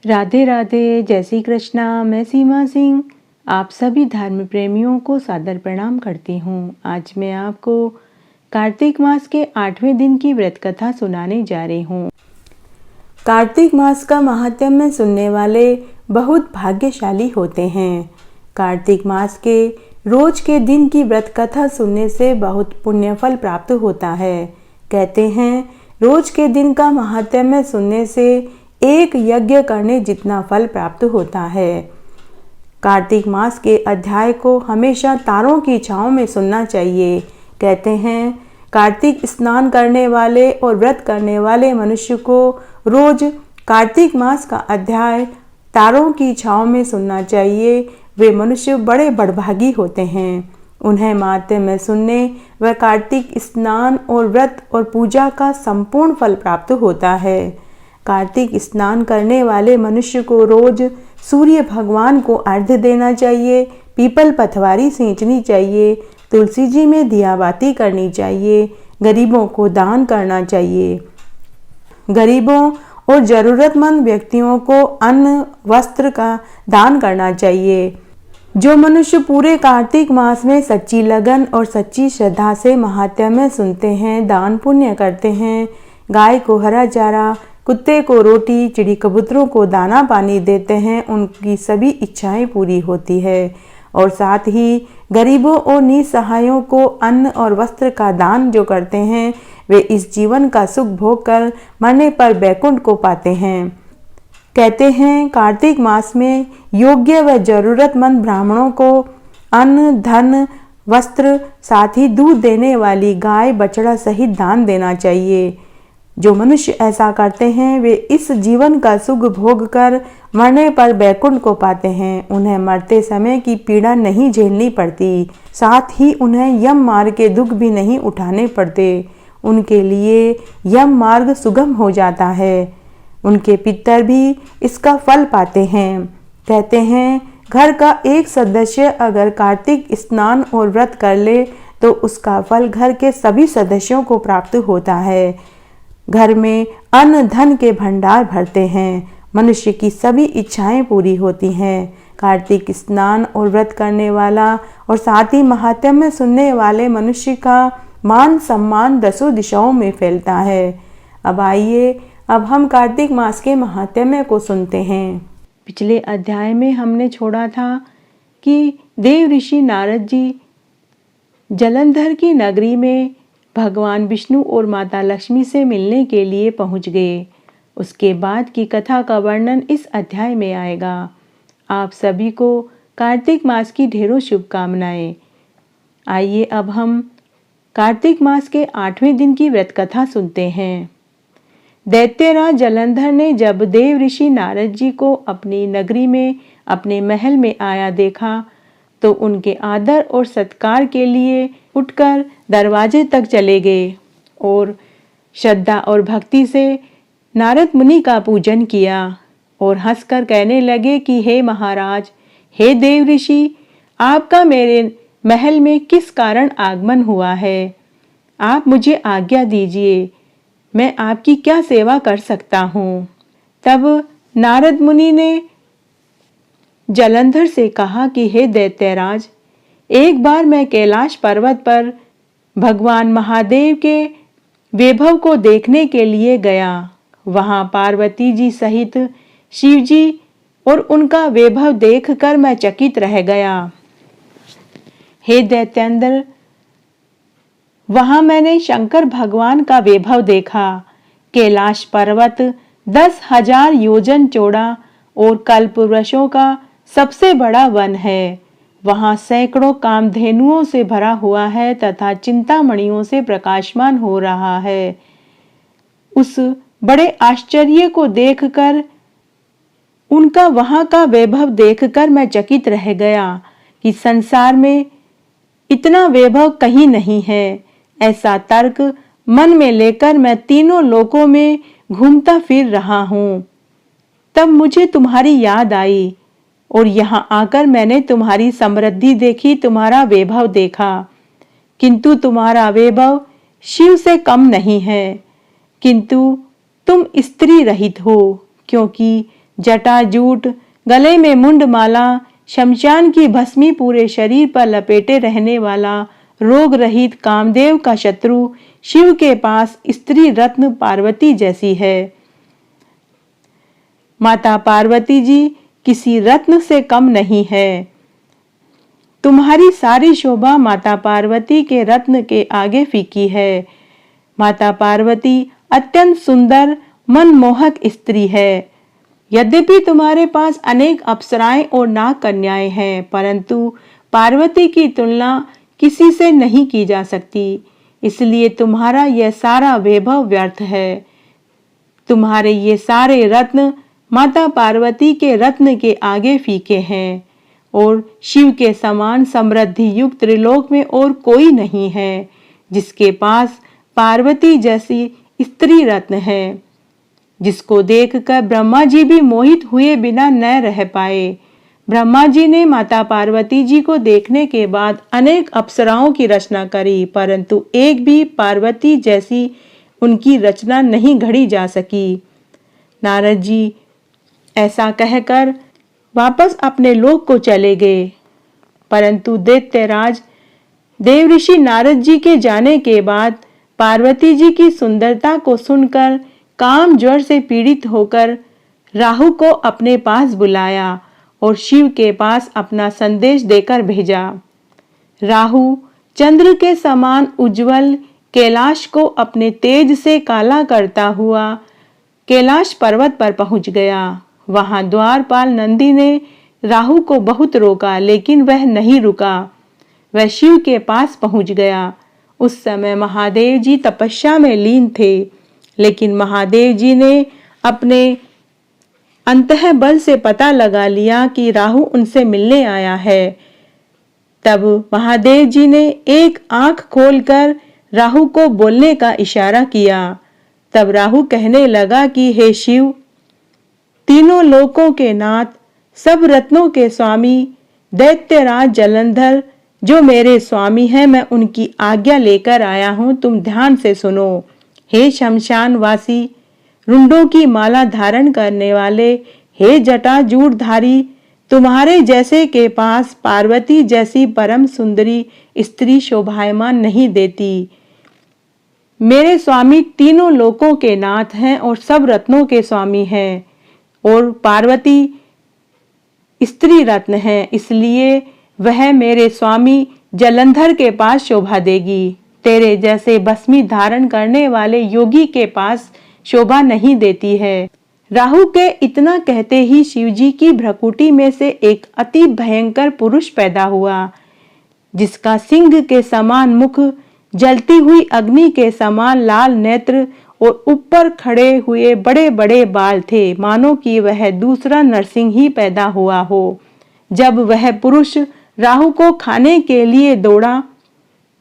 राधे राधे, जय श्री कृष्णा। मैं सीमा सिंह आप सभी धर्म प्रेमियों को सादर प्रणाम करती हूँ। आज मैं आपको कार्तिक मास के 8वें दिन की व्रत कथा सुनाने जा रही हूँ। कार्तिक मास का महात्म्य सुनने वाले बहुत भाग्यशाली होते हैं। कार्तिक मास के रोज के दिन की व्रत कथा सुनने से बहुत पुण्य फल प्राप्त होता है। कहते हैं रोज के दिन का महात्म्य सुनने से एक यज्ञ करने जितना फल प्राप्त होता है। कार्तिक मास के अध्याय को हमेशा तारों की छांव में सुनना चाहिए। कहते हैं कार्तिक स्नान करने वाले और व्रत करने वाले मनुष्य को रोज कार्तिक मास का अध्याय तारों की छांव में सुनना चाहिए। वे मनुष्य बड़े बड़भागी होते हैं। उन्हें महात्म्य सुनने व कार्तिक स्नान और व्रत और पूजा का संपूर्ण फल प्राप्त होता है। कार्तिक स्नान करने वाले मनुष्य को रोज सूर्य भगवान को अर्घ्य देना चाहिए, पीपल पथवारी सींचनी चाहिए, तुलसी जी में दियाबाती करनी चाहिए, गरीबों को दान करना चाहिए। गरीबों और जरूरतमंद व्यक्तियों को अन्न वस्त्र का दान करना चाहिए। जो मनुष्य पूरे कार्तिक मास में सच्ची लगन और सच्ची श्रद्धा से महात्म्य सुनते हैं, दान पुण्य करते हैं, गाय को हरा चारा, कुत्ते को रोटी, चिड़ी कबूतरों को दाना पानी देते हैं, उनकी सभी इच्छाएं पूरी होती है। और साथ ही गरीबों और निसहायों को अन्न और वस्त्र का दान जो करते हैं, वे इस जीवन का सुख भोग कर मरने पर वैकुंठ को पाते हैं। कहते हैं कार्तिक मास में योग्य व जरूरतमंद ब्राह्मणों को अन्न, धन, वस्त्र, साथ ही दूध देने वाली गाय बछड़ा सहित दान देना चाहिए। जो मनुष्य ऐसा करते हैं वे इस जीवन का सुख भोग कर मरने पर वैकुंठ को पाते हैं। उन्हें मरते समय की पीड़ा नहीं झेलनी पड़ती, साथ ही उन्हें यम मार्ग के दुख भी नहीं उठाने पड़ते। उनके लिए यम मार्ग सुगम हो जाता है। उनके पितर भी इसका फल पाते हैं। कहते हैं घर का एक सदस्य अगर कार्तिक स्नान और व्रत कर ले तो उसका फल घर के सभी सदस्यों को प्राप्त होता है। घर में अन्न धन के भंडार भरते हैं, मनुष्य की सभी इच्छाएं पूरी होती हैं। कार्तिक स्नान और व्रत करने वाला और साथ ही महात्म्य सुनने वाले मनुष्य का मान सम्मान दसों दिशाओं में फैलता है। अब आइए अब हम कार्तिक मास के महात्म्य को सुनते हैं। पिछले अध्याय में हमने छोड़ा था कि देव ऋषि नारद जी जलंधर की नगरी में भगवान विष्णु और माता लक्ष्मी से मिलने के लिए पहुंच गए। उसके बाद की कथा का वर्णन इस अध्याय में आएगा। आप सभी को कार्तिक मास की ढेरों शुभकामनाएं। आइए अब हम कार्तिक मास के 8वें दिन की व्रत कथा सुनते हैं। दैत्यराज जलंधर ने जब देव ऋषि नारद जी को अपनी नगरी में अपने महल में आया देखा तो उनके आदर और सत्कार के लिए उठकर दरवाजे तक चले गए और श्रद्धा और भक्ति से नारद मुनि का पूजन किया और हंसकर कहने लगे कि हे महाराज, हे देव ऋषि, आपका मेरे महल में किस कारण आगमन हुआ है? आप मुझे आज्ञा दीजिए, मैं आपकी क्या सेवा कर सकता हूँ। तब नारद मुनि ने जलंधर से कहा कि हे दैत्यराज, एक बार मैं कैलाश पर्वत पर भगवान महादेव के वैभव को देखने के लिए गया। वहां पार्वती जी सहित शिव जी और उनका वैभव देखकर मैं चकित रह गया। हे दैत्येंद्र, वहां मैंने शंकर भगवान का वैभव देखा। कैलाश पर्वत 10,000 योजन चौड़ा और कल्पवृक्षों का सबसे बड़ा वन है। वहां सैकड़ों कामधेनुओं से भरा हुआ है तथा चिंतामणियों से प्रकाशमान हो रहा है। उस बड़े आश्चर्य को देखकर, उनका वहां का वैभव देखकर मैं चकित रह गया कि संसार में इतना वैभव कहीं नहीं है। ऐसा तर्क मन में लेकर मैं तीनों लोकों में घूमता फिर रहा हूं। तब मुझे तुम्हारी याद आई और यहां आकर मैंने तुम्हारी समृद्धि देखी, तुम्हारा वैभव देखा, किंतु तुम्हारा वैभव शिव से कम नहीं है। किंतु तुम स्त्री रहित हो, क्योंकि जटा जूट, गले में मुंड माला, शमशान की भस्मी पूरे शरीर पर लपेटे रहने वाला, रोग रहित कामदेव का शत्रु शिव के पास स्त्री रत्न पार्वती जैसी है। माता पार्वती जी किसी रत्न से कम नहीं है। तुम्हारी सारी शोभा माता पार्वती के रत्न के आगे फीकी है। माता पार्वती अत्यंत सुंदर मनमोहक स्त्री है। यद्यपि तुम्हारे पास अनेक अप्सराएं और नाग कन्याएं हैं, परंतु पार्वती की तुलना किसी से नहीं की जा सकती। इसलिए तुम्हारा यह सारा वैभव व्यर्थ है। तुम्हारे ये सारे रत्न माता पार्वती के रत्न के आगे फीके हैं और शिव के समान समृद्धि युक्त त्रिलोक में और कोई नहीं है जिसके पास पार्वती जैसी स्त्री रत्न है, जिसको देखकर ब्रह्मा जी भी मोहित हुए बिना न रह पाए। ब्रह्मा जी ने माता पार्वती जी को देखने के बाद अनेक अप्सराओं की रचना करी, परंतु एक भी पार्वती जैसी उनकी रचना नहीं घड़ी जा सकी। नारद जी ऐसा कहकर वापस अपने लोक को चले गए, परंतु दैत्यराज देवऋषि नारद जी के जाने के बाद पार्वती जी की सुंदरता को सुनकर काम ज्वर से पीड़ित होकर राहु को अपने पास बुलाया और शिव के पास अपना संदेश देकर भेजा। राहु चंद्र के समान उज्जवल कैलाश को अपने तेज से काला करता हुआ कैलाश पर्वत पर पहुंच गया। वहां द्वारपाल नंदी ने राहु को बहुत रोका, लेकिन वह नहीं रुका। वह शिव के पास पहुंच गया। उस समय महादेव जी तपस्या में लीन थे, लेकिन महादेव जी ने अपने अंतः बल से पता लगा लिया कि राहु उनसे मिलने आया है। तब महादेव जी ने एक आंख खोलकर राहु को बोलने का इशारा किया। तब राहु कहने लगा कि हे शिव, तीनों लोकों के नाथ, सब रत्नों के स्वामी दैत्यराज जलंधर जो मेरे स्वामी हैं, मैं उनकी आज्ञा लेकर आया हूं, तुम ध्यान से सुनो। हे शमशानवासी, रुंडों की माला धारण करने वाले, हे जटाजूटधारी, तुम्हारे जैसे के पास पार्वती जैसी परम सुंदरी स्त्री शोभायमान नहीं देती। मेरे स्वामी तीनों लोकों के नाथ हैं और सब रत्नों के स्वामी हैं, और पार्वती स्त्री रत्न है, इसलिए वह मेरे स्वामी जलंधर के पास शोभा देगी। तेरे जैसे भस्मी धारण करने वाले योगी के पास शोभा नहीं देती है। राहु के इतना कहते ही शिवजी की भ्रकुटी में से एक अति भयंकर पुरुष पैदा हुआ, जिसका सिंह के समान मुख, जलती हुई अग्नि के समान लाल नेत्र और ऊपर खड़े हुए बड़े बड़े बाल थे, मानो कि वह दूसरा नरसिंह ही पैदा हुआ हो। जब वह पुरुष राहु को खाने के लिए दौड़ा,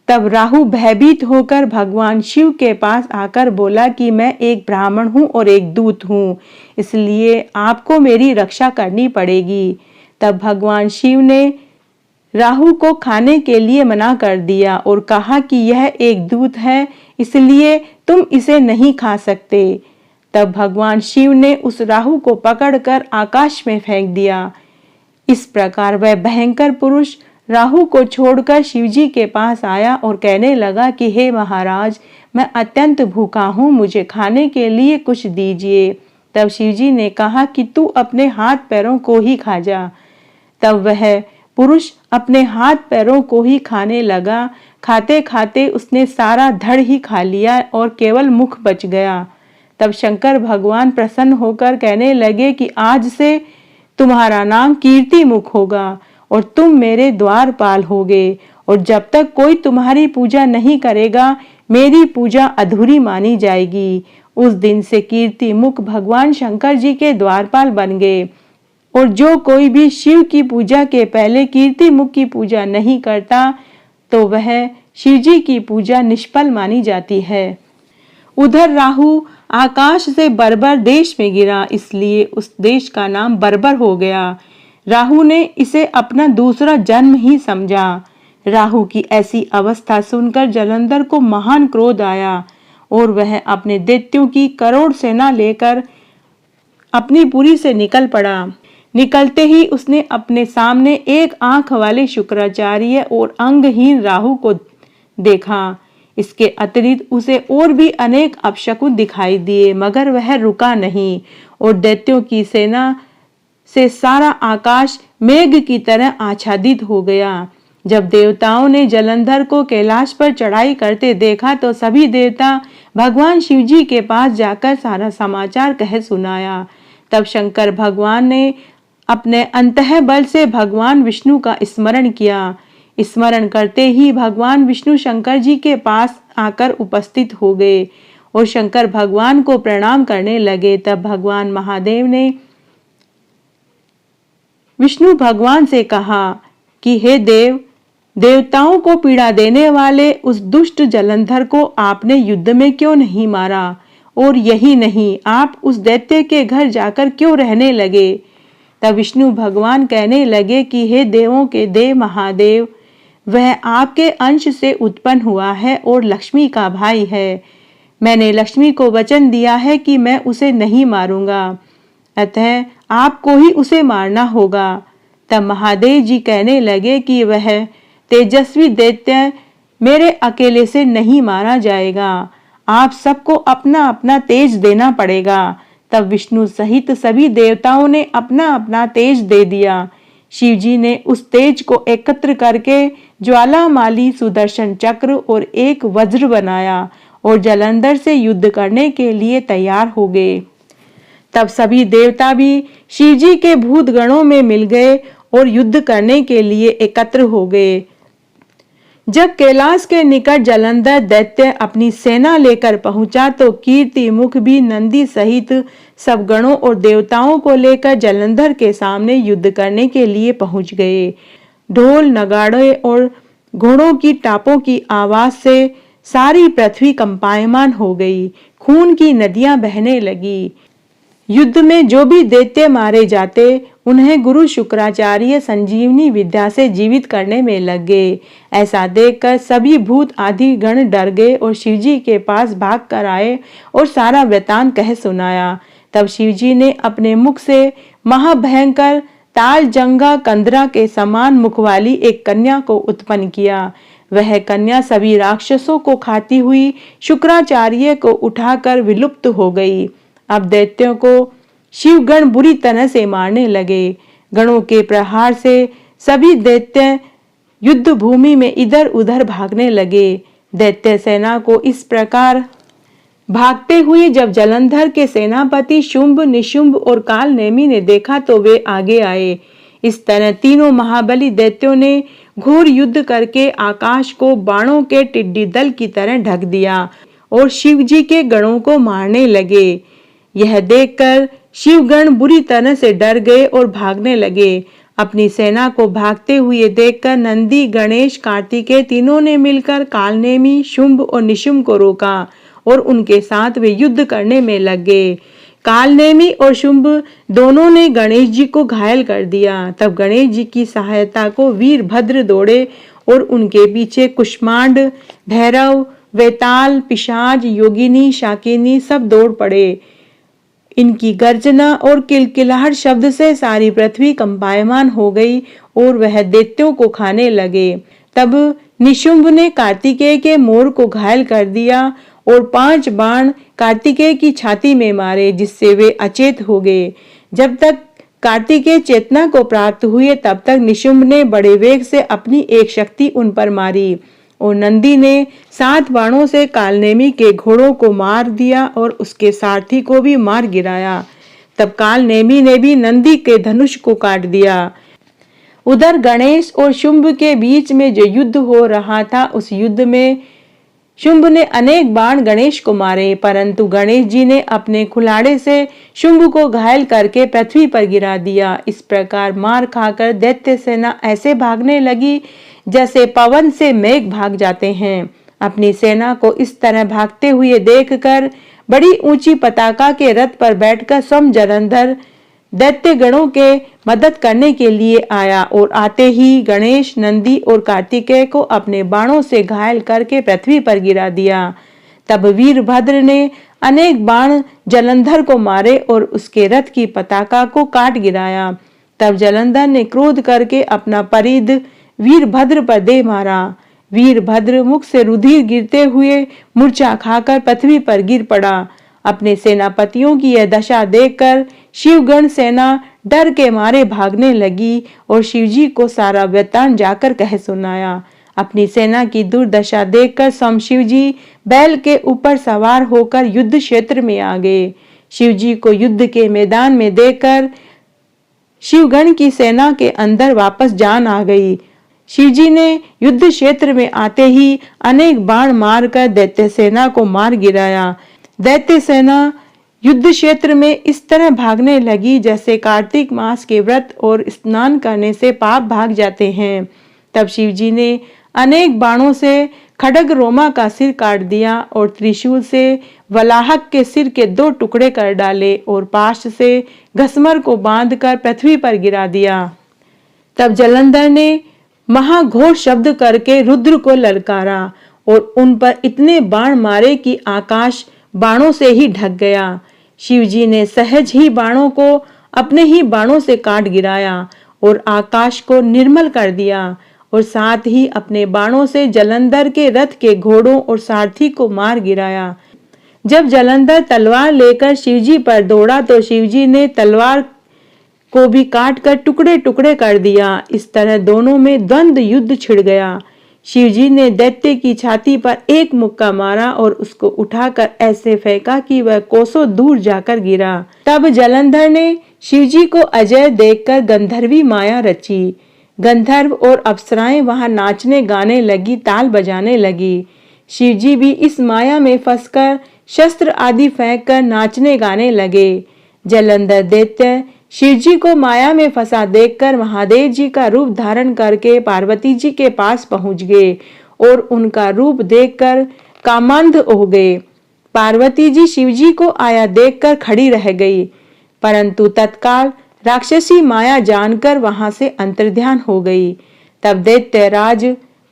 तब राहु भयभीत होकर भगवान शिव के पास आकर बोला कि मैं एक ब्राह्मण हूँ और एक दूत हूँ, इसलिए आपको मेरी रक्षा करनी पड़ेगी। तब भगवान शिव ने राहु को खाने के लिए मना कर दिया और कहा कि यह एक दूत है, इसलिए तुम इसे नहीं खा सकते। तब भगवान शिव ने उस राहु को पकड़कर आकाश में फेंक दिया। इस प्रकार वह भयंकर पुरुष राहु को छोड़कर शिवजी के पास आया और कहने लगा कि हे महाराज, मैं अत्यंत भूखा हूँ, मुझे खाने के लिए कुछ दीजिए। तब शिवजी ने कहा कि तू अपने हाथ पैरों को ही खा जा। तब वह पुरुष अपने हाथ पैरों को ही खाने लगा। खाते खाते उसने सारा धड़ ही खा लिया और केवल मुख बच गया। तब शंकर भगवान प्रसन्न होकर कहने लगे कि आज से तुम्हारा नाम कीर्ति मुख होगा और तुम मेरे द्वारपाल होगे, और जब तक कोई तुम्हारी पूजा नहीं करेगा, मेरी पूजा अधूरी मानी जाएगी। उस दिन से कीर्ति मुख भगवान शंकर जी के द्वारपाल बन गए, और जो कोई भी शिव की पूजा के पहले कीर्ति मुख की पूजा नहीं करता, तो वह शिवजी की पूजा निष्फल मानी जाती है। उधर राहु आकाश से बर्बर देश में गिरा, इसलिए उस देश का नाम बर्बर हो गया। राहु ने इसे अपना दूसरा जन्म ही समझा। राहु की ऐसी अवस्था सुनकर जलंधर को महान क्रोध आया और वह अपने दैत्यों की करोड़ सेना लेकर अपनी पुरी से निकल पड़ा। निकलते ही उसने अपने सामने एक आंख वाले शुक्राचार्य और अंगहीन राहु को देखा। इसके अतिरिक्त उसे और भी अनेक अपशकुन दिखाई दिए, मगर वह रुका नहीं और दैत्यों की सेना से सारा आकाश मेघ की तरह आच्छादित हो गया। जब देवताओं ने जलंधर को कैलाश पर चढ़ाई करते देखा तो सभी देवता भगवान शिवजी के पास जाकर सारा समाचार कह सुनाया। तब शंकर भगवान ने अपने अंतः बल से भगवान विष्णु का स्मरण किया। स्मरण करते ही भगवान विष्णु शंकर जी के पास आकर उपस्थित हो गए और शंकर भगवान को प्रणाम करने लगे। तब भगवान महादेव ने विष्णु भगवान से कहा कि हे देव, देवताओं को पीड़ा देने वाले उस दुष्ट जलंधर को आपने युद्ध में क्यों नहीं मारा? और यही नहीं, आप उस दैत्य के घर जाकर क्यों रहने लगे? तब विष्णु भगवान कहने लगे कि हे देवों के देव महादेव, वह आपके अंश से उत्पन्न हुआ है और लक्ष्मी का भाई है। मैंने लक्ष्मी को वचन दिया है कि मैं उसे नहीं मारूंगा, अतः आपको ही उसे मारना होगा। तब महादेव जी कहने लगे कि वह तेजस्वी दैत्य मेरे अकेले से नहीं मारा जाएगा, आप सबको अपना अपना तेज देना पड़ेगा। तब विष्णु सहित सभी देवताओं ने अपना अपना तेज दे दिया। शिवजी ने उस तेज को एकत्र करके ज्वालामाली, सुदर्शन चक्र और एक वज्र बनाया और जलंधर से युद्ध करने के लिए तैयार हो गए। तब सभी देवता भी शिवजी के भूत गणों में मिल गए और युद्ध करने के लिए एकत्र हो गए। जब कैलाश के निकट जलंधर दैत्य अपनी सेना लेकर पहुंचा तो कीर्ति मुख भी नंदी सहित सब गणों और देवताओं को लेकर जलंधर के सामने युद्ध करने के लिए पहुंच गए। ढोल, नगाड़े और घोड़ों की टापों की आवाज से सारी पृथ्वी कंपायमान हो गई, खून की नदियां बहने लगी। युद्ध में जो भी दैत्य मारे जाते उन्हें गुरु शुक्राचार्य संजीवनी विद्या से जीवित करने में लग गए। ऐसा देखकर सभी भूत आदि गण डर गए और शिवजी के पास भाग कर आए और सारा वृतांत कह सुनाया। तब शिवजी ने अपने मुख से महाभयंकर ताल जंगा कंदरा के समान मुख वाली एक कन्या को उत्पन्न किया। वह कन्या सभी राक्षसों को खाती हुई शुक्राचार्य को उठाकर विलुप्त हो गई। अब दैत्यों को शिवगण बुरी तरह से मारने लगे। गणों के प्रहार से सभी दैत्य युद्ध भूमि में इधर उधर भागने लगे। दैत्य सेना को इस प्रकार भागते हुए जब जलंधर के सेनापति शुंभ, निशुंभ और कालनेमी ने देखा तो वे आगे आए। इस तरह तीनों महाबली दैत्यों ने घोर युद्ध करके आकाश को बाणों के टिड्डी दल की तरह ढक दिया और शिवजी के गणों को मारने लगे। यह देखकर शिवगण बुरी तरह से डर गए और भागने लगे। अपनी सेना को भागते हुए देखकर नंदी, गणेश, कार्तिकेय तीनों ने मिलकर कालनेमी, शुंभ और निशुंभ को रोका और उनके साथ वे युद्ध करने में लग गए। कालनेमी और शुंभ दोनों ने गणेश जी को घायल कर दिया। तब गणेश जी की सहायता को वीरभद्र दौड़े और उनके पीछे कुष्मांड, भैरव, वेताल, पिशाच, योगिनी, शाकिनी सब दौड़ पड़े। इनकी गर्जना और किलकिलाहट शब्द से सारी पृथ्वी कंपायमान हो गई और वह दैत्यों को खाने लगे। तब निशुंभ ने कार्तिकेय के मोर को घायल कर दिया और 5 बाण कार्तिकेय की छाती में मारे, जिससे वे अचेत हो गए। जब तक कार्तिकेय चेतना को प्राप्त हुए तब तक निशुंभ ने बड़े वेग से अपनी एक शक्ति उन पर मारी और नंदी ने 7 बाणों से कालनेमी के घोड़ों को मार दिया और उसके सारथी को भी मार गिराया। तब कालनेमी ने भी नंदी के धनुष को काट दिया। उधर गणेश और शुंभ के बीच में जो युद्ध हो रहा था, उस युद्ध में शुंभ ने अनेक बाण गणेश को मारे, परंतु गणेश जी ने अपने खुलाड़े से शुंभ को घायल करके पृथ्वी पर गिरा दिया। इस प्रकार मार खाकर दैत्य सेना ऐसे भागने लगी जैसे पवन से मेघ भाग जाते हैं। अपनी सेना को इस तरह भागते हुए देखकर बड़ी ऊंची पताका के रथ पर बैठकर स्वयं जलंधर दैत्य गणों के मदद करने के लिए आया और आते ही गणेश, नंदी और कार्तिकेय को अपने बाणों से घायल करके पृथ्वी पर गिरा दिया। तब वीरभद्र ने अनेक बाण जलंधर को मारे और उसके रथ की पताका को काट गिराया। तब जलंधर ने क्रोध करके अपना परिध वीरभद्र पर दे मारा। वीरभद्र मुख से रुधिर गिरते हुए मूर्छा खाकर पृथ्वी पर गिर पड़ा। अपने सेनापतियों की यह दशा देखकर शिवगण सेना डर के मारे भागने लगी और शिवजी को सारा वृत्तांत जाकर कह सुनाया। अपनी सेना की दुर्दशा देखकर स्वयं शिवजी बैल के ऊपर सवार होकर युद्ध क्षेत्र में आ गए। शिवजी को युद्ध के मैदान में देखकर शिवगण की सेना के अंदर वापस जान आ गई। शिवजी ने युद्ध क्षेत्र में आते ही अनेक बाण मारकर दैत्य सेना को मार गिराया। दैत्य सेना युद्ध क्षेत्र में इस तरह भागने लगी जैसे कार्तिक मास के व्रत और स्नान करने से पाप भाग जाते हैं। तब शिवजी ने अनेक बाणों से खड्ग रोमा का सिर काट दिया और त्रिशूल से वलाहक के सिर के 2 टुकड़े कर डाले और पाश से घसमर को बांधकर पृथ्वी पर गिरा दिया। तब जलंधर ने महाघोर शब्द करके रुद्र को ललकारा और उन पर इतने बाण मारे कि आकाश बाणों से ही ढक गया। शिवजी ने सहज ही बाणों को अपने ही बाणों से काट गिराया और आकाश को निर्मल कर दिया और साथ ही अपने बाणों से जलंधर के रथ के घोड़ों और सारथी को मार गिराया। जब जलंधर तलवार लेकर शिवजी पर दौड़ा तो शिवजी ने तलवार को भी काटकर टुकड़े टुकड़े कर दिया। इस तरह दोनों में द्वंद्व युद्ध छिड़ गया। शिवजी ने दैत्य की छाती पर एक मुक्का मारा और उसको उठाकर ऐसे फेंका कि वह कोसों दूर जाकर गिरा। तब जलंधर ने शिवजी को अजय देखकर गंधर्वी माया रची। गंधर्व और अप्सराएं वहां नाचने गाने लगी, ताल बजाने लगी। शिवजी भी इस माया में फंसकर शस्त्र आदि फेंककर नाचने गाने लगे। जलंधर दैत्य शिवजी को माया में फंसा देखकर महादेव जी का रूप धारण करके पार्वती जी के पास पहुंच गए और उनका रूप देखकर कामांध हो गए। पार्वती जी शिवजी को आया देखकर खड़ी रह गई, परंतु तत्काल राक्षसी माया जानकर वहां से अंतर्ध्यान हो गई। तब दैत्यराज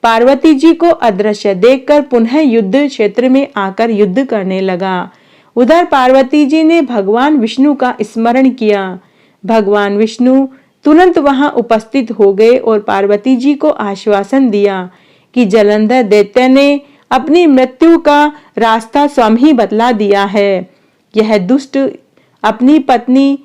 पार्वती जी को अदृश्य देखकर पुनः युद्ध क्षेत्र में आकर युद्ध करने लगा। उधर पार्वती जी ने भगवान विष्णु का स्मरण किया। भगवान विष्णु तुरंत वहां उपस्थित हो गए और पार्वती जी को आश्वासन दिया कि जलंधर दैत्य ने अपनी मृत्यु का रास्ता स्वयं ही बतला दिया है। यह दुष्ट अपनी पत्नी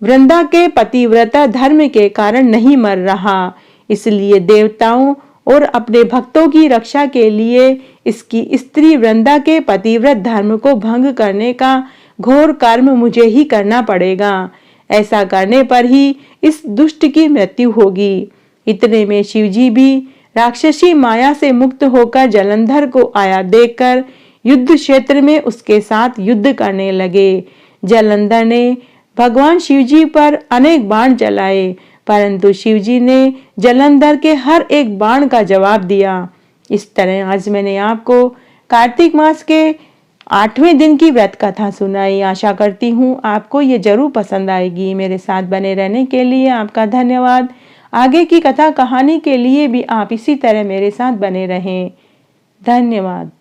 वृंदा के पतिव्रता धर्म के कारण नहीं मर रहा, इसलिए देवताओं और अपने भक्तों की रक्षा के लिए इसकी स्त्री वृंदा के पतिव्रत धर्म को भंग करने का घोर कर्म मुझे ही करना पड़ेगा। ऐसा करने पर ही इस दुष्ट की मृत्यु होगी। इतने में शिवजी भी राक्षसी माया से मुक्त होकर जलंधर को आया देखकर युद्ध क्षेत्र में उसके साथ युद्ध करने लगे। जलंधर ने भगवान शिवजी पर अनेक बाण चलाए, परंतु शिवजी ने जलंधर के हर एक बाण का जवाब दिया। इस तरह आज मैंने आपको कार्तिक मास के 8वें दिन की व्रत कथा सुनाई। आशा करती हूँ आपको ये जरूर पसंद आएगी। मेरे साथ बने रहने के लिए आपका धन्यवाद। आगे की कथा कहानी के लिए भी आप इसी तरह मेरे साथ बने रहें। धन्यवाद।